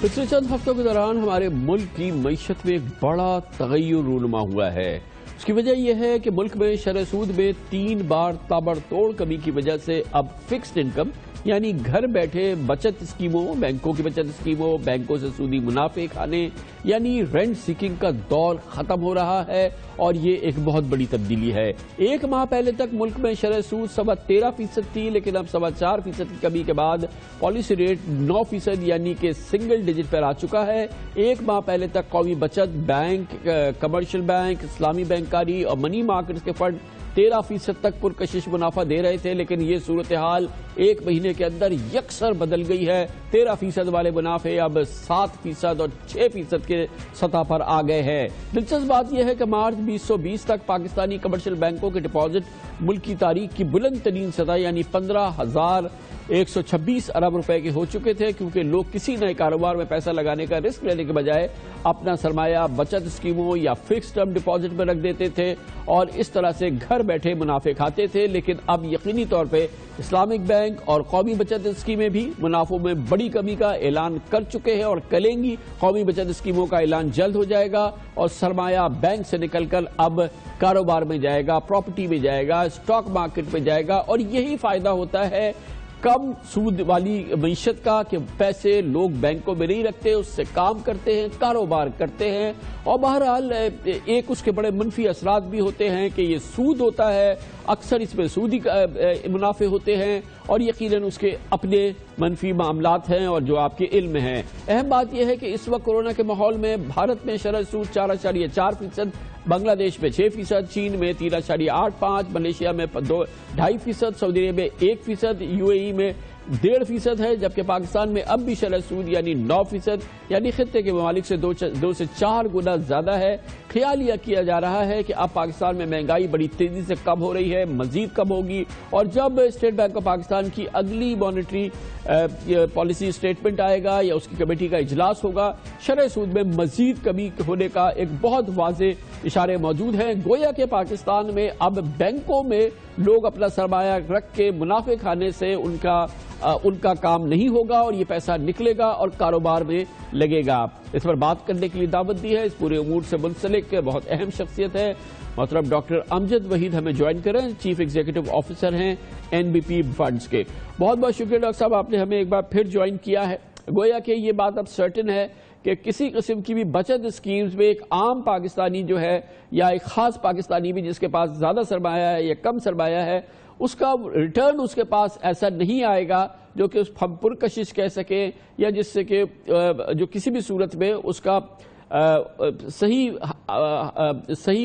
پچھلے چند ہفتوں کے دوران ہمارے ملک کی معیشت میں ایک بڑا تغیر رونما ہوا ہے۔ اس کی وجہ یہ ہے کہ ملک میں شرح سود میں 3 بار تابڑتوڑ کمی کی وجہ سے اب فکسڈ انکم یعنی گھر بیٹھے بچت اسکیموں، بینکوں کی بچت اسکیموں، بینکوں سے سودی منافع کھانے یعنی رینٹ سیکنگ کا دور ختم ہو رہا ہے، اور یہ ایک بہت بڑی تبدیلی ہے۔ 1 ماہ پہلے تک ملک میں شرح سود 13.25% تھی، لیکن اب 4.25% کی کمی کے بعد پالیسی ریٹ 9% یعنی کہ سنگل ڈیجٹ پر آ چکا ہے۔ 1 ماہ پہلے تک قومی بچت بینک، کمرشل بینک، اسلامی بینکاری اور منی مارکیٹس کے فنڈ 13% تک پرکشش منافع دے رہے تھے، لیکن یہ صورتحال 1 مہینے کے اندر یکسر بدل گئی ہے۔ 13% والے منافع اب 7% اور 6% کے سطح پر آ گئے ہیں۔ دلچسپ بات یہ ہے کہ مارچ 2020 تک پاکستانی کمرشل بینکوں کے ڈپازٹ ملک کی تاریخ کی بلند ترین سطح یعنی 15,126 ارب روپے کے ہو چکے تھے، کیونکہ لوگ کسی نئے کاروبار میں پیسہ لگانے کا رسک لینے کے بجائے اپنا سرمایہ بچت اسکیموں یا فکس ٹرم ڈپازٹ میں رکھ دیتے تھے اور اس طرح سے گھر بیٹھے منافع کھاتے تھے۔ لیکن اب یقینی طور پہ اسلامک بینک اور قومی بچت اسکیمیں بھی منافعوں میں بڑی کمی کا اعلان کر چکے ہیں اور کریں گی۔ قومی بچت اسکیموں کا اعلان جلد ہو جائے گا اور سرمایہ بینک سے نکل کر اب کاروبار میں جائے گا، پراپرٹی میں جائے گا، اسٹاک مارکیٹ میں جائے گا، اور یہی فائدہ ہوتا ہے کم سود والی معیشت کا کہ پیسے لوگ بینکوں میں نہیں رکھتے، اس سے کام کرتے ہیں، کاروبار کرتے ہیں، اور بہرحال ایک اس کے بڑے منفی اثرات بھی ہوتے ہیں کہ یہ سود ہوتا ہے، اکثر اس میں سودی منافع ہوتے ہیں اور یقیناً اس کے اپنے منفی معاملات ہیں اور جو آپ کے علم میں ہیں۔ اہم بات یہ ہے کہ اس وقت کورونا کے ماحول میں بھارت میں شرح سود 4.4%، بنگلہ دیش میں 6%، چین میں 3.85%، ملیشیا میں 2.5%، سعودی عرب میں 1%، UAE میں 1.5% ہے، جبکہ پاکستان میں اب بھی شرح سود یعنی 9%، یعنی خطے کے ممالک سے 2 سے 4 گنا زیادہ ہے۔ خیال یہ کیا جا رہا ہے کہ اب پاکستان میں مہنگائی بڑی تیزی سے کم ہو رہی ہے، مزید کم ہوگی، اور جب اسٹیٹ بینک آف پاکستان کی اگلی مانیٹری پالیسی اسٹیٹمنٹ آئے گا یا اس کی کمیٹی کا اجلاس ہوگا، شرح سود میں مزید کمی ہونے کا ایک بہت واضح اشارے موجود ہیں۔ گویا کہ پاکستان میں اب بینکوں میں لوگ اپنا سرمایہ رکھ کے منافع کھانے سے ان کا کام نہیں ہوگا اور یہ پیسہ نکلے گا اور کاروبار میں لگے گا۔ اس پر بات کرنے کے لیے دعوت دی ہے، اس پورے امور سے منسلک بہت اہم شخصیت ہے محترم ڈاکٹر امجد وحید، ہمیں جوائن کریں، چیف ایگزیکٹو آفیسر ہیں NBP فنڈز کے۔ بہت بہت شکریہ ڈاکٹر صاحب، آپ نے ہمیں ایک بار پھر جوائن کیا ہے۔ گویا کہ یہ بات اب سرٹن ہے کہ کسی قسم کی بھی بچت اسکیمز میں ایک عام پاکستانی جو ہے یا ایک خاص پاکستانی بھی جس کے پاس زیادہ سرمایہ ہے یا کم سرمایہ ہے، اس کا ریٹرن اس کے پاس ایسا نہیں آئے گا جو کہ ہم پرکشش کہہ سکیں، یا جس سے کہ جو کسی بھی صورت میں اس کا صحیح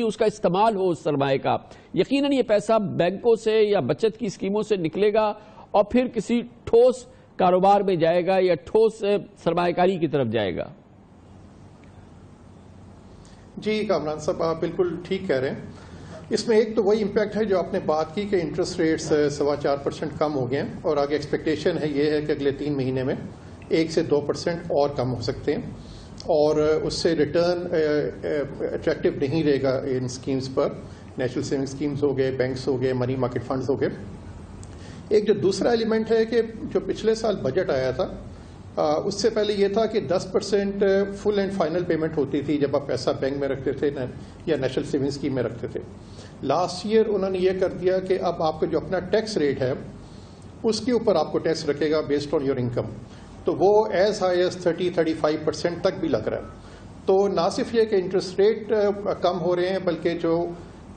اس کا استعمال ہو اس سرمایہ کا۔ یقیناً یہ پیسہ بینکوں سے یا بچت کی اسکیموں سے نکلے گا اور پھر کسی ٹھوس کاروبار میں جائے گا یا ٹھوس سرمایہ کاری کی طرف جائے گا۔ جی کامران صاحب، آپ بالکل ٹھیک کہہ رہے ہیں۔ اس میں ایک تو وہی امپیکٹ ہے جو آپ نے بات کی کہ انٹرسٹ ریٹس 4.25% کم ہو گئے ہیں، اور آگے ایکسپیکٹیشن ہے یہ ہے کہ اگلے 3 مہینے میں 1 سے 2% اور کم ہو سکتے ہیں، اور اس سے ریٹرن اٹریکٹیو نہیں رہے گا ان اسکیمز پر، نیشنل سیونگ اسکیمز ہو گئے، بینکس ہو گئے، منی مارکیٹ فنڈز ہو گئے۔ ایک جو دوسرا ایلیمنٹ ہے کہ جو پچھلے سال بجٹ آیا تھا اس سے پہلے یہ تھا کہ 10% فل اینڈ فائنل پیمنٹ ہوتی تھی جب آپ پیسہ بینک میں رکھتے تھے یا نیشنل سیونگ اسکیم میں رکھتے تھے۔ لاسٹ ایئر انہوں نے یہ کر دیا کہ اب آپ کا جو اپنا ٹیکس ریٹ ہے اس کے اوپر آپ کو ٹیکس رکھے گا بیسڈ آن یور انکم، تو وہ ایز ہائی ایز 30-35% تک بھی لگ رہا ہے۔ تو نہ صرف یہ کہ انٹرسٹ ریٹ کم ہو رہے ہیں، بلکہ جو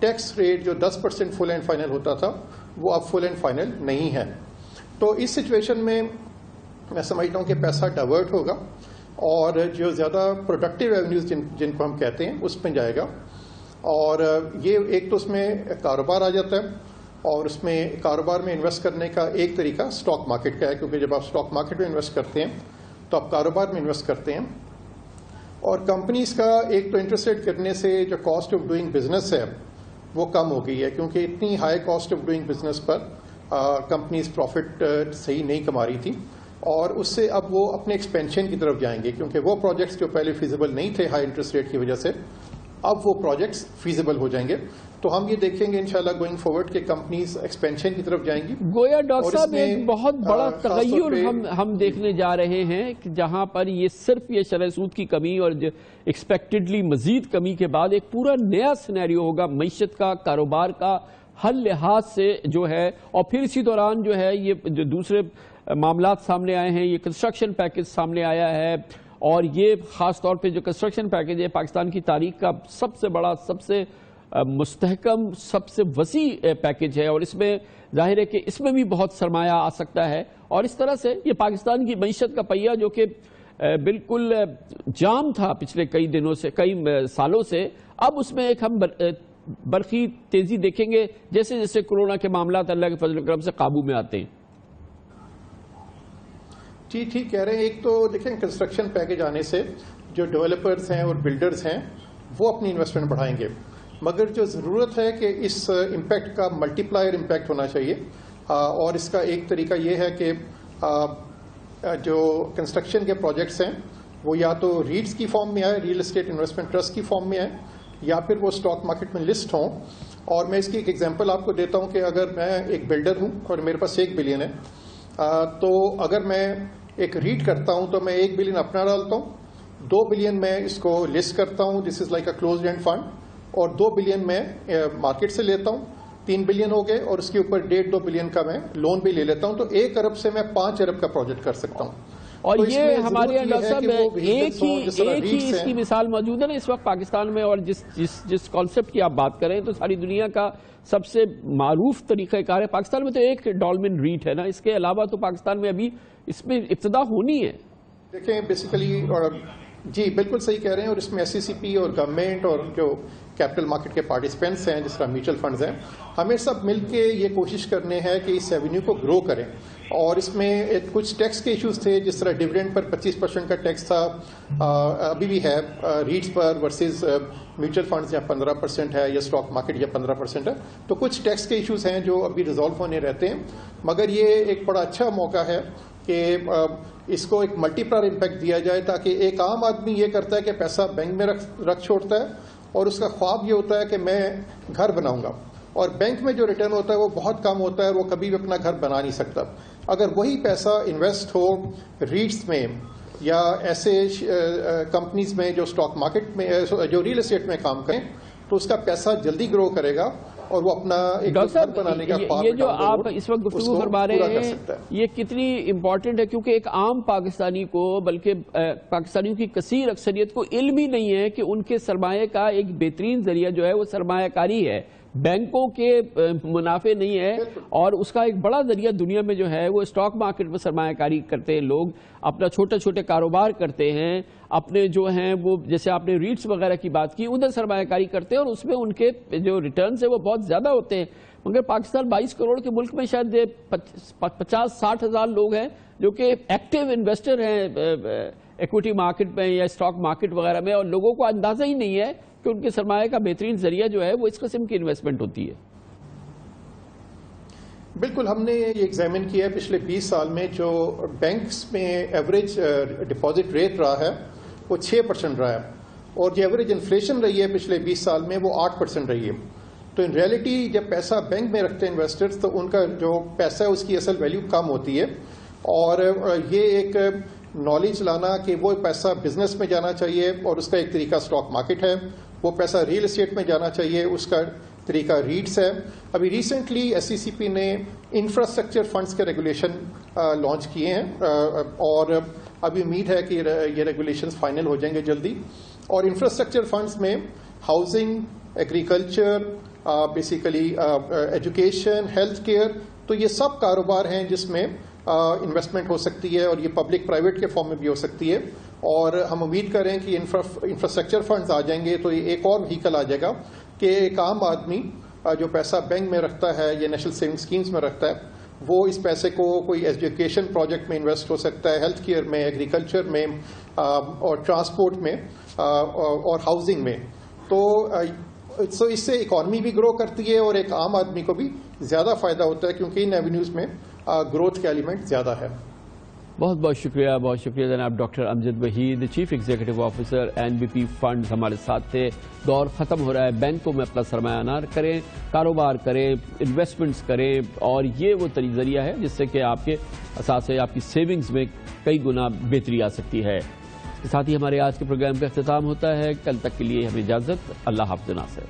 ٹیکس ریٹ جو 10% فل اینڈ فائنل ہوتا تھا وہ اب فل اینڈ فائنل نہیں ہے۔ تو اس سچویشن میں میں سمجھتا ہوں کہ پیسہ ڈائیورٹ ہوگا اور جو زیادہ پروڈکٹیو ریونیوز جن کو ہم کہتے ہیں اس پہ جائے گا، اور یہ ایک تو اس میں کاروبار آ جاتا ہے، اور اس میں کاروبار میں انویسٹ کرنے کا ایک طریقہ اسٹاک مارکیٹ کا ہے، کیونکہ جب آپ اسٹاک مارکیٹ میں انویسٹ کرتے ہیں تو آپ کاروبار میں انویسٹ کرتے ہیں، اور کمپنیز کا ایک تو انٹرسٹ ریٹ کرنے سے جو کاسٹ آف ڈوئنگ بزنس ہے وہ کم ہو گئی ہے، کیونکہ اتنی high cost of doing business پر کمپنیز پروفٹ صحیح نہیں کما رہی تھی، اور اس سے اب وہ اپنے ایکسپینشن کی طرف جائیں گے، کیونکہ وہ پروجیکٹس جو پہلے فیزیبل نہیں تھے ہائی انٹرسٹ ریٹ کی وجہ سے، اب وہ پروجیکٹس فیزیبل ہو جائیں گے۔ تو تو ہم یہ دیکھیں گے انشاءاللہ گوئنگ فارورڈ کہ کمپنیز ایکسپینشن کی طرف جائیں گی. گویا ڈاکٹر صاحب ایک بہت بڑا تغیر ہم دیکھنے جا رہے ہیں کہ جہاں پر یہ صرف یہ شرح سود کی کمی اور ایکسپیکٹڈلی مزید کمی کے بعد ایک پورا نیا سینیریو ہوگا معیشت کا, کاروبار کا, ہر لحاظ سے جو ہے. اور پھر اسی دوران جو ہے یہ جو دوسرے معاملات سامنے آئے ہیں, یہ کنسٹرکشن پیکج سامنے آیا ہے, اور یہ خاص طور پہ جو کنسٹرکشن پیکج ہے پاکستان کی تاریخ کا سب سے بڑا, سب سے مستحکم, سب سے وسیع پیکج ہے, اور اس میں ظاہر ہے کہ اس میں بھی بہت سرمایہ آ سکتا ہے. اور اس طرح سے یہ پاکستان کی معیشت کا پہیہ جو کہ بالکل جام تھا پچھلے کئی دنوں سے, کئی سالوں سے, اب اس میں ایک ہم برقی تیزی دیکھیں گے جیسے جیسے کورونا کے معاملات اللہ کے فضل و کرم سے قابو میں آتے ہیں. جی ٹھیک کہہ رہے ہیں. ایک تو دیکھیں کنسٹرکشن پیکج آنے سے جو ڈیولپرز ہیں اور بلڈرز ہیں وہ اپنی انویسٹمنٹ بڑھائیں گے, مگر جو ضرورت ہے کہ اس امپیکٹ کا ملٹی پلائر امپیکٹ ہونا چاہیے. اور اس کا ایک طریقہ یہ ہے کہ جو کنسٹرکشن کے پروجیکٹس ہیں وہ یا تو ریٹس کی فارم میں آئے, ریئل اسٹیٹ انویسٹمنٹ ٹرسٹ کی فارم میں آئے, یا پھر وہ اسٹاک مارکیٹ میں لسٹ ہوں. اور میں اس کی ایک ایگزامپل آپ کو دیتا ہوں کہ اگر میں ایک بلڈر ہوں اور میرے پاس 1 بلین ہے, تو اگر میں ایک ریٹ کرتا ہوں تو میں 1 بلین اپنا ڈالتا ہوں, 2 بلین میں اس کو لسٹ کرتا ہوں, this is like a closed end fund, اور 2 بلین میں مارکیٹ سے لیتا ہوں, 3 بلین ہو گئے, اور اس کے اوپر 1.5-2 بلین کا میں لون بھی لے لیتا ہوں, تو 1 ارب سے میں 5 ارب کا پروجیکٹ کر سکتا ہوں. اور یہ ہمارے ڈاکٹر صاحب ایک ہی اس کی مثال موجود ہے نا اس وقت پاکستان میں, اور جس کانسیپٹ کی آپ بات کریں تو ساری دنیا کا سب سے معروف طریقہ کار ہے. پاکستان میں تو ایک ڈالمن ریٹ ہے نا, اس کے علاوہ تو پاکستان میں ابھی اس میں ابتدا ہونی ہے. دیکھیں بیسیکلی, اور جی بالکل صحیح کہہ رہے ہیں, اور اس میں ایس سی سی پی اور گورنمنٹ اور جو کیپٹل مارکیٹ کے پارٹیسپینٹس ہیں جس طرح میوچل فنڈز ہیں, ہمیں سب مل کے یہ کوشش کرنے ہے کہ اس ایونیو کو گرو کریں. اور اس میں کچھ ٹیکس کے ایشوز تھے, جس طرح ڈیویڈنڈ پر 25% کا ٹیکس تھا, ابھی بھی ہے, ریٹس پر ورسز میوچل فنڈز یا 15% ہے, یا اسٹاک مارکیٹ یا 15% ہے. تو کچھ ٹیکس کے ایشوز ہیں جو ابھی ریزالو ہونے رہتے ہیں, مگر یہ ایک بڑا اچھا موقع ہے کہ اس کو ایک ملٹی پلائر امپیکٹ دیا جائے, تاکہ ایک عام آدمی یہ کرتا ہے کہ پیسہ بینک میں رکھ چھوڑتا ہے, اور اس کا خواب یہ ہوتا ہے کہ میں گھر بناؤں گا, اور بینک میں جو ریٹرن ہوتا ہے وہ بہت کم ہوتا ہے, وہ کبھی بھی اپنا گھر بنا نہیں سکتا. اگر وہی پیسہ انویسٹ ہو ریٹس میں یا ایسے کمپنیز میں جو اسٹاک مارکیٹ میں, جو ریئل اسٹیٹ میں کام کریں, تو اس کا پیسہ جلدی گرو کرے گا, اور وہ اپنا ایک گھر بنانے کا یہ جو آپ اس وقت گفتگو فرما رہے ہیں یہ کتنی امپورٹنٹ ہے, کیونکہ ایک عام پاکستانی کو, بلکہ پاکستانیوں کی کثیر اکثریت کو علم ہی نہیں ہے کہ ان کے سرمایہ کا ایک بہترین ذریعہ جو ہے وہ سرمایہ کاری ہے, بینکوں کے منافع نہیں ہے. اور اس کا ایک بڑا ذریعہ دنیا میں جو ہے وہ اسٹاک مارکیٹ میں سرمایہ کاری کرتے ہیں لوگ, اپنا چھوٹے کاروبار کرتے ہیں, اپنے جو ہیں وہ جیسے آپ نے ریٹس وغیرہ کی بات کی ادھر سرمایہ کاری کرتے ہیں, اور اس میں ان کے جو ریٹرنز ہیں وہ بہت زیادہ ہوتے ہیں. مگر پاکستان 22 کروڑ کے ملک میں شاید 50-60 ہزار لوگ ہیں جو کہ ایکٹیو انویسٹر ہیں ایکوٹی مارکیٹ میں یا اسٹاک مارکیٹ وغیرہ میں, اور لوگوں کو اندازہ ہی نہیں ہے کہ ان کے سرمایہ کا بہترین ذریعہ جو ہے وہ اس قسم کی انویسٹمنٹ ہوتی ہے. بالکل, ہم نے یہ ایگزامن کیا ہے پچھلے 20 سال میں جو بینکس میں ایوریج ڈپازٹ ریٹ رہا ہے وہ 6% رہا ہے, اور جو ایوریج انفلیشن رہی ہے پچھلے 20 سال میں وہ 8% رہی ہے. تو ان ریئلٹی جب پیسہ بینک میں رکھتے ہیں انویسٹرز تو ان کا جو پیسہ ہے اس کی اصل ویلیو کم ہوتی ہے, اور یہ ایک نالج لانا کہ وہ پیسہ بزنس میں جانا چاہیے, اور اس کا ایک طریقہ اسٹاک مارکیٹ ہے, وہ پیسہ ریئل اسٹیٹ میں جانا چاہیے, اس کا طریقہ ریٹس ہے. ابھی ریسنٹلی ایس سی سی پی نے انفراسٹرکچر فنڈز کے ریگولیشن لانچ کیے ہیں, اور ابھی امید ہے کہ یہ ریگولیشنز فائنل ہو جائیں گے جلدی. اور انفراسٹرکچر فنڈز میں housing, agriculture, basically education, health care, تو یہ سب کاروبار ہیں جس میں انویسٹمنٹ ہو سکتی ہے, اور یہ پبلک پرائیویٹ کے فارم میں بھی ہو سکتی ہے. اور ہم امید کریں کہ انفراسٹرکچر فنڈز آ جائیں گے تو یہ ایک اور وہیکل آ جائے گا کہ ایک عام آدمی جو پیسہ بینک میں رکھتا ہے یا نیشنل سیونگ اسکیمز میں رکھتا ہے, وہ اس پیسے کو کوئی ایجوکیشن پروجیکٹ میں انویسٹ ہو سکتا ہے, ہیلتھ کیئر میں, ایگریکلچر میں, اور ٹرانسپورٹ میں, اور ہاؤسنگ میں. تو اس سے اکانومی بھی گرو کرتی ہے, اور ایک عام آدمی کو بھی زیادہ فائدہ ہوتا ہے, کیونکہ ان ایونیوز میں گروتھ کا ایلیمنٹ زیادہ ہے. بہت بہت شکریہ جناب doctor Amjad Waheed, chief executive officer NBP funds ہمارے ساتھ تھے۔ دور ختم ہو رہا ہے، بینکوں میں اپنا سرمایہ نہ کریں، کاروبار کریں، انویسٹمنٹس کریں، اور یہ وہ ذریعہ ہے جس سے کہ آپ کے اثاثے، آپ کی سیونگز میں کئی گنا بہتری آ سکتی ہے۔ اس کے ساتھ ہی ہمارے آج کے پروگرام کا اختتام ہوتا ہے۔ کل تک کے لیے ہمیں اجازت، اللہ حافظ ناصر۔